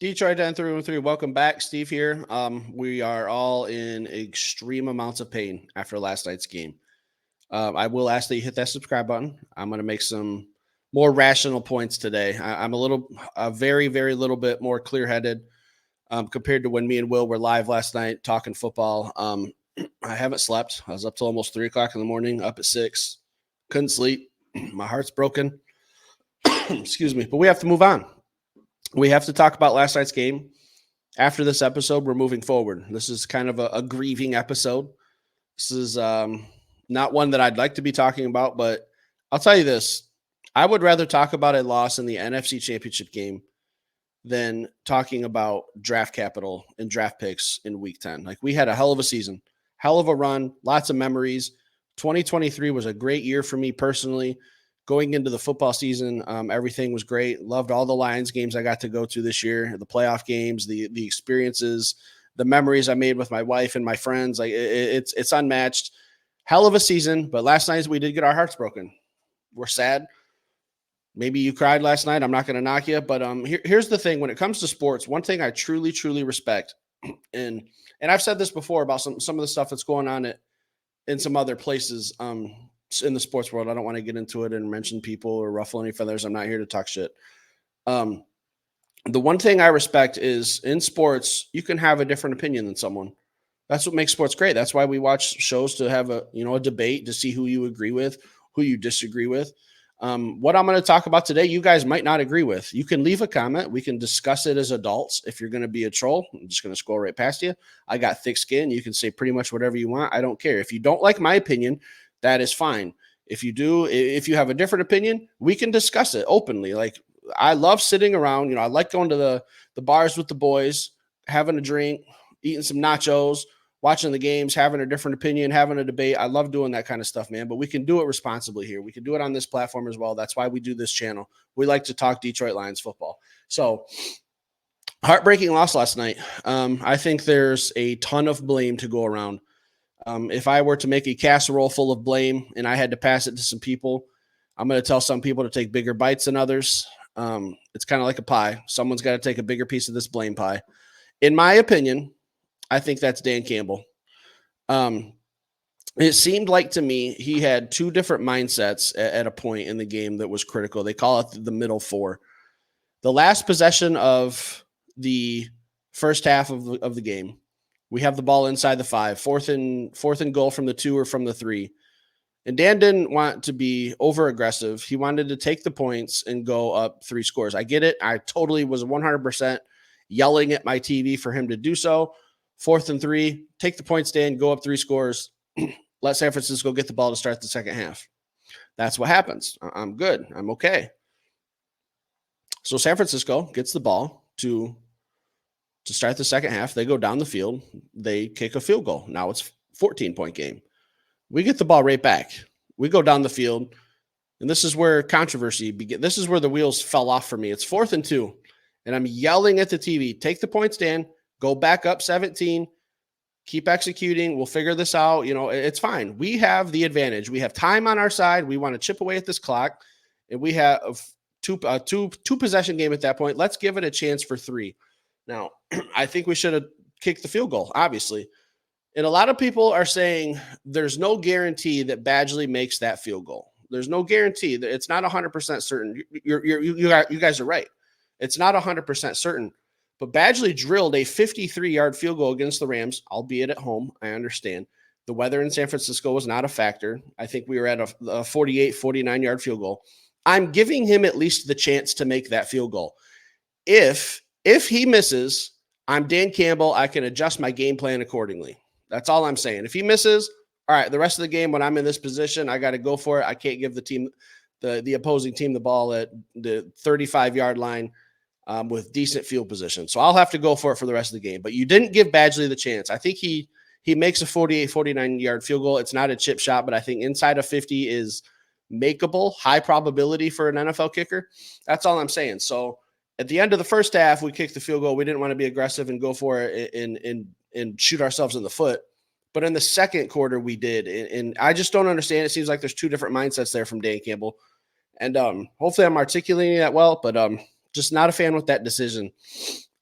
Detroit 10-3-1-3. Welcome back. Steve here. We are all in extreme amounts of pain after last night's game. I will ask that you hit that subscribe button. I'm going to make some more rational points today. I'm a very, very little bit more clear-headed compared to when me and Will were live last night talking football. I haven't slept. I was up till almost 3 o'clock in the morning, up at 6. Couldn't sleep. My heart's broken. Excuse me. But we have to move on. We have to talk about last night's game. After this episode, we're moving forward. This is kind of a grieving episode. This is not one that I'd like to be talking about, but I'll tell you this. I would rather talk about a loss in the NFC Championship game than talking about draft capital and draft picks in Week 10. Like, we had a hell of a season, hell of a run, lots of memories. 2023 was a great year for me personally. Going into the football season, everything was great. Loved all the Lions games I got to go to this year, the playoff games, the experiences, the memories I made with my wife and my friends. Like, it's unmatched. Hell of a season, but last night we did get our hearts broken. We're sad. Maybe you cried last night. I'm not going to knock you, but here's the thing. When it comes to sports, one thing I truly, truly respect, and I've said this before about some of the stuff that's going on in some other places, in the sports world. I don't want to get into it and mention people or ruffle any feathers. I'm not here to talk shit. The one thing I respect is in sports, you can have a different opinion than someone. That's what makes sports great. That's why we watch shows, to have a debate, to see who you agree with, who you disagree with. What I'm going to talk about today, you guys might not agree with. You can leave a comment. We can discuss it as adults. If you're going to be a troll, I'm just going to scroll right past you. I got thick skin. You can say pretty much whatever you want. I don't care. If you don't like my opinion, that is fine. If you have a different opinion, we can discuss it openly. Like, I love sitting around. I like going to the bars with the boys, having a drink, eating some nachos, watching the games, having a different opinion, having a debate. I love doing that kind of stuff, man. But we can do it responsibly here. We can do it on this platform as well. That's why we do this channel. We like to talk Detroit Lions football. So, heartbreaking loss last night. I think there's a ton of blame to go around. If I were to make a casserole full of blame and I had to pass it to some people, I'm going to tell some people to take bigger bites than others. It's kind of like a pie. Someone's got to take a bigger piece of this blame pie. In my opinion, I think that's Dan Campbell. It seemed like to me he had two different mindsets at a point in the game that was critical. They call it the middle four. The last possession of the first half of the game, we have the ball inside the 5, fourth and goal from the 2 or from the 3. And Dan didn't want to be over aggressive. He wanted to take the points and go up 3 scores. I get it. I totally was 100% yelling at my TV for him to do so. 4th and 3, take the points, Dan, go up 3 scores. Let San Francisco get the ball to start the second half. That's what happens. I'm good. I'm okay. So San Francisco gets the ball to start the second half. They go down the field. They kick a field goal. Now it's 14-point game. We get the ball right back. We go down the field, and this is where controversy begins. This is where the wheels fell off for me. It's 4th and 2, and I'm yelling at the TV, take the points, Dan. Go back up 17. Keep executing. We'll figure this out. It's fine. We have the advantage. We have time on our side. We want to chip away at this clock, and we have two possession game at that point. Let's give it a chance for 3. Now, I think we should have kicked the field goal, obviously. And a lot of people are saying there's no guarantee that Badgley makes that field goal. There's no guarantee. That it's not 100% certain. You guys are right. It's not 100% certain. But Badgley drilled a 53-yard field goal against the Rams, albeit at home. I understand. The weather in San Francisco was not a factor. I think we were at a 48, 49-yard field goal. I'm giving him at least the chance to make that field goal. If he misses, I'm Dan Campbell. I can adjust my game plan accordingly. That's all I'm saying. If he misses, all right, the rest of the game when I'm in this position, I got to go for it. I can't give the opposing team the ball at the 35-yard line with decent field position. So I'll have to go for it for the rest of the game. But you didn't give Badgley the chance. I think he makes a 48, 49-yard field goal. It's not a chip shot, but I think inside of 50 is makeable, high probability for an NFL kicker. That's all I'm saying. So at the end of the first half, we kicked the field goal. We didn't want to be aggressive and go for it and shoot ourselves in the foot. But in the second quarter, we did. And I just don't understand. It seems like there's two different mindsets there from Dan Campbell. And hopefully I'm articulating that well, but just not a fan with that decision.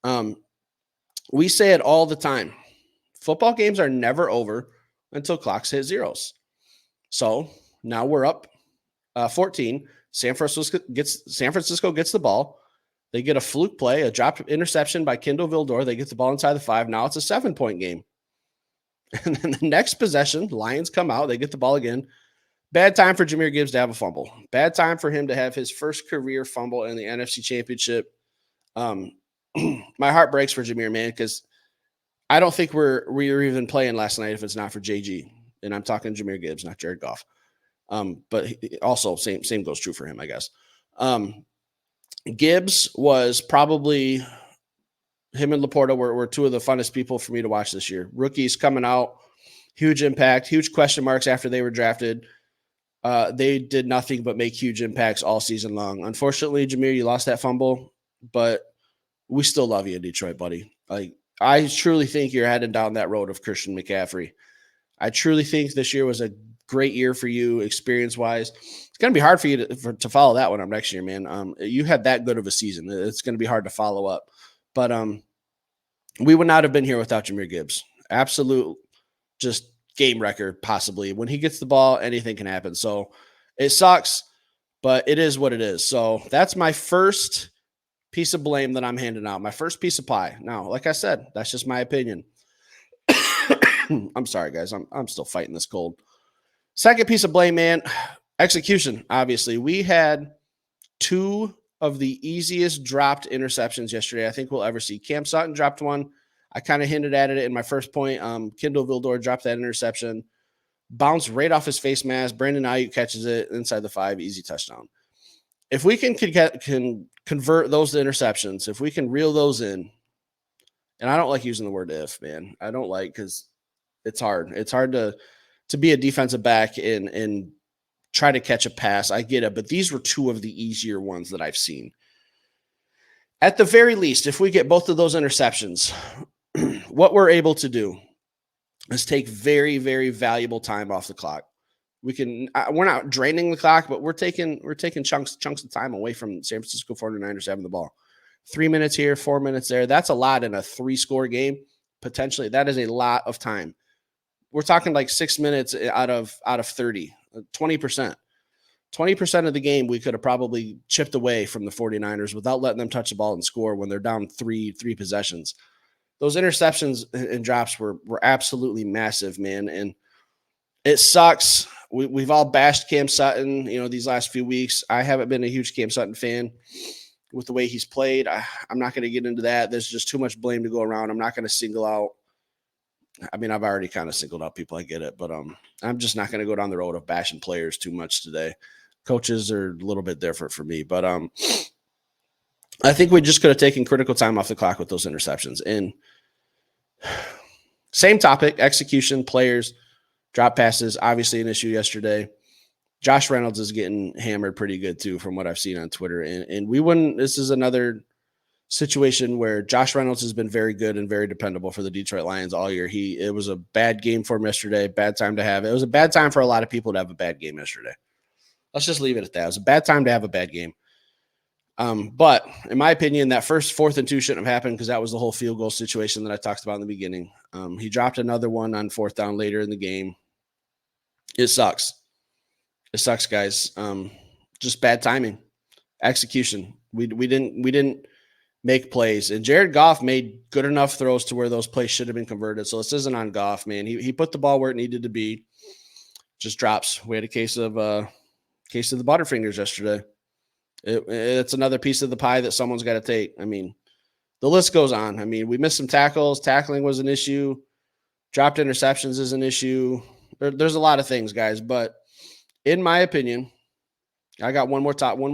We say it all the time. Football games are never over until clocks hit zeros. So now we're up 14. San Francisco gets the ball. They get a fluke play, a drop interception by Kendall Vildor. They get the ball inside the 5. Now it's a 7-point game. And then the next possession, Lions come out. They get the ball again. Bad time for Jahmyr Gibbs to have a fumble. Bad time for him to have his first career fumble in the NFC Championship. My heart breaks for Jahmyr, man, because I don't think we're even playing last night if it's not for JG. And I'm talking Jahmyr Gibbs, not Jared Goff. But also same goes true for him, I guess. Gibbs was probably, him and Laporta were two of the funnest people for me to watch this year. Rookies coming out, huge impact, huge question marks after they were drafted. They did nothing but make huge impacts all season long. Unfortunately, Jahmyr, you lost that fumble, but we still love you in Detroit, buddy. Like, I truly think you're heading down that road of Christian McCaffrey. I truly think this year was a great year for you experience-wise. It's going to be hard for you to follow that one up next year, man. You had that good of a season. It's going to be hard to follow up. But we would not have been here without Jahmyr Gibbs. Absolute just game record, possibly. When he gets the ball, anything can happen. So it sucks, but it is what it is. So that's my first piece of blame that I'm handing out. My first piece of pie. Now, like I said, that's just my opinion. I'm sorry, guys. I'm still fighting this cold. Second piece of blame, man, execution. Obviously, we had 2 of the easiest dropped interceptions yesterday I think we'll ever see. Cam Sutton dropped one. I kind of hinted at it in my first point. Kendall Vildor dropped that interception. Bounced right off his face mask. Brandon Ayuk catches it inside the 5. Easy touchdown. If we can convert those to interceptions, if we can reel those in, and I don't like using the word if, man. I don't like, because it's hard. It's hard to be a defensive back and try to catch a pass. I get it, but these were 2 of the easier ones that I've seen. At the very least, if we get both of those interceptions, what we're able to do is take very, very valuable time off the clock. We're not draining the clock, but we're taking chunks of time away from San Francisco 49ers having the ball. 3 minutes here, 4 minutes there. That's a lot in a 3-score game. Potentially, that is a lot of time. We're talking like 6 minutes out of 30, 20%. 20% of the game we could have probably chipped away from the 49ers without letting them touch the ball and score when they're down three possessions. Those interceptions and drops were absolutely massive, man. And it sucks. We've all bashed Cam Sutton, these last few weeks. I haven't been a huge Cam Sutton fan with the way he's played. I'm not going to get into that. There's just too much blame to go around. I'm not going to single out. I mean, I've already kind of singled out people. I get it, but I'm just not going to go down the road of bashing players too much today. Coaches are a little bit different for me, but I think we just could have taken critical time off the clock with those interceptions. And same topic, execution, players, drop passes, obviously an issue yesterday. Josh Reynolds is getting hammered pretty good too, from what I've seen on Twitter. And this is another situation where Josh Reynolds has been very good and very dependable for the Detroit Lions all year. It was a bad game for him yesterday, bad time to have it. It was a bad time for a lot of people to have a bad game yesterday. Let's just leave it at that. It was a bad time to have a bad game. But in my opinion, that first 4th and 2 shouldn't have happened, because that was the whole field goal situation that I talked about in the beginning. He dropped another one on 4th down later in the game. It sucks. It sucks, guys. Just bad timing, execution. We didn't make plays, and Jared Goff made good enough throws to where those plays should have been converted. So this isn't on Goff, man. He put the ball where it needed to be. Just drops. We had a case of the Butterfingers yesterday. It's another piece of the pie that someone's got to take. I mean, the list goes on. I mean, we missed some tackles. Tackling was an issue. Dropped interceptions is an issue. There's a lot of things, guys. But in my opinion, I got one more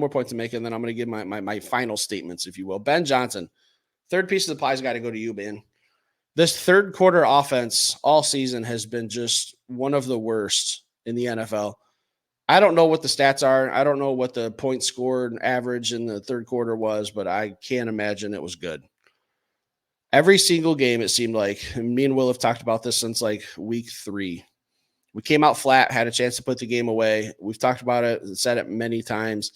point to make, and then I'm going to give my final statements, if you will. Ben Johnson, third piece of the pie's got to go to you, man. This third quarter offense all season has been just one of the worst in the NFL. I don't know what the stats are. I don't know what the points scored average in the third quarter was, but I can't imagine it was good. Every single game, it seemed like, me and Will have talked about this since like week 3. We came out flat, had a chance to put the game away. We've talked about it, said it many times.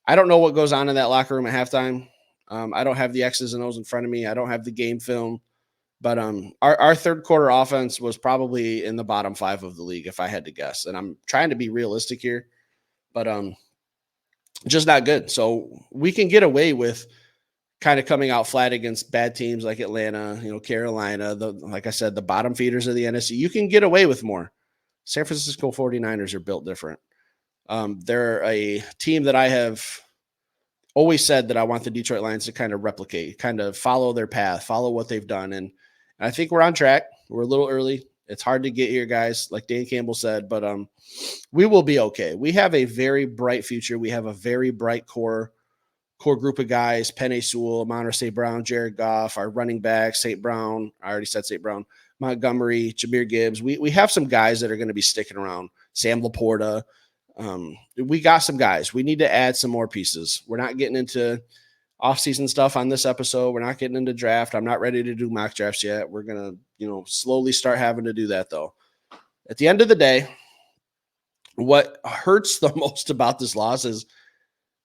I don't know what goes on in that locker room at halftime. I don't have the X's and O's in front of me. I don't have the game film. But our third quarter offense was probably in the bottom 5 of the league, if I had to guess. And I'm trying to be realistic here, but just not good. So we can get away with kind of coming out flat against bad teams like Atlanta, Carolina, like I said, the bottom feeders of the NFC. You can get away with more. San Francisco 49ers are built different. They're a team that I have always said that I want the Detroit Lions to kind of replicate, kind of follow their path, follow what they've done. And I think we're on track. We're a little early. It's hard to get here, guys, like Dan Campbell said, but we will be okay. We have a very bright future. We have a very bright core group of guys: Penei Sewell, Amon-Ra St. Brown, Jared Goff, our running back, St. Brown. I already said St. Brown, Montgomery, Jahmyr Gibbs. We have some guys that are going to be sticking around. Sam Laporta. We got some guys. We need to add some more pieces. We're not getting into off-season stuff on this episode. We're not getting into draft. I'm not ready to do mock drafts yet. We're going to, slowly start having to do that, though. At the end of the day, what hurts the most about this loss is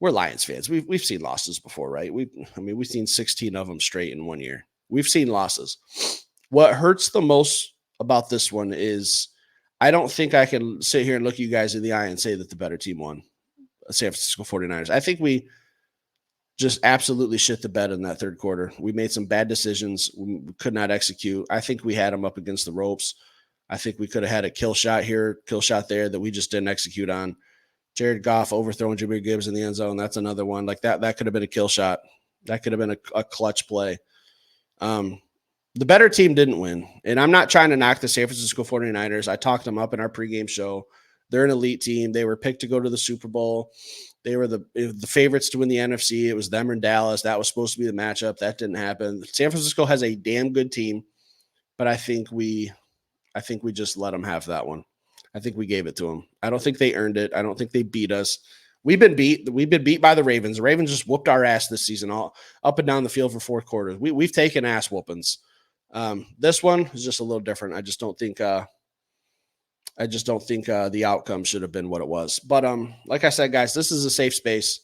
we're Lions fans. We've seen losses before, right? We've seen 16 of them straight in 1 year. We've seen losses. What hurts the most about this one is I don't think I can sit here and look you guys in the eye and say that the better team won. San Francisco 49ers. I think we just absolutely shit the bed in that third quarter. We made some bad decisions. We could not execute. I think we had them up against the ropes. I think we could have had a kill shot here, kill shot there that we just didn't execute on. Jared Goff overthrowing Jahmyr Gibbs in the end zone. That's another one. Like that could have been a kill shot. That could have been a clutch play. The better team didn't win. And I'm not trying to knock the San Francisco 49ers. I talked them up in our pregame show. They're an elite team. They were picked to go to the Super Bowl. They were the favorites to win the NFC. It was them and Dallas. That was supposed to be the matchup. That didn't happen. San Francisco has a damn good team, but I think we just let them have that one. I think we gave it to them. I don't think they earned it. I don't think they beat us. We've been beat by the Ravens. The Ravens just whooped our ass this season, all up and down the field for 4 quarters. We've taken ass whoopings. This one is just a little different. I just don't think the outcome should have been what it was. But like I said, guys, this is a safe space.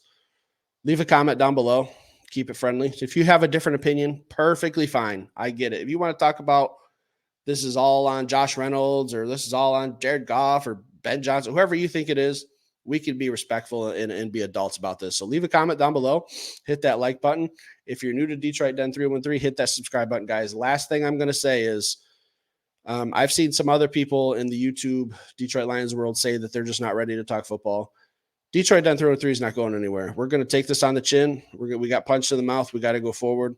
Leave a comment down below. Keep it friendly. If you have a different opinion, perfectly fine. I get it. If you want to talk about this is all on Josh Reynolds or this is all on Jared Goff or Ben Johnson, whoever you think it is, we can be respectful and be adults about this. So leave a comment down below. Hit that like button. If you're new to Detroit Den 313, hit that subscribe button, guys. Last thing I'm going to say is I've seen some other people in the YouTube Detroit Lions world say that they're just not ready to talk football. Detroit Den 303 is not going anywhere. We're going to take this on the chin. We got punched in the mouth. We got to go forward.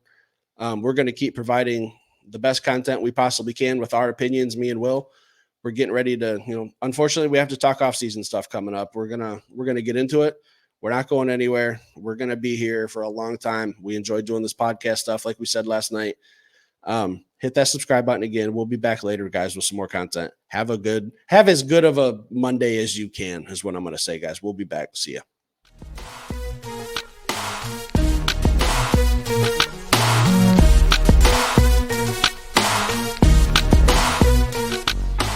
We're going to keep providing the best content we possibly can with our opinions, me and Will. We're getting ready to, unfortunately, we have to talk off-season stuff coming up. We're gonna get into it. We're not going anywhere. We're gonna be here for a long time. We enjoy doing this podcast stuff, like we said last night. Hit that subscribe button again. We'll be back later, guys, with some more content. Have as good of a Monday as you can, is what I'm gonna say, guys. We'll be back. See ya.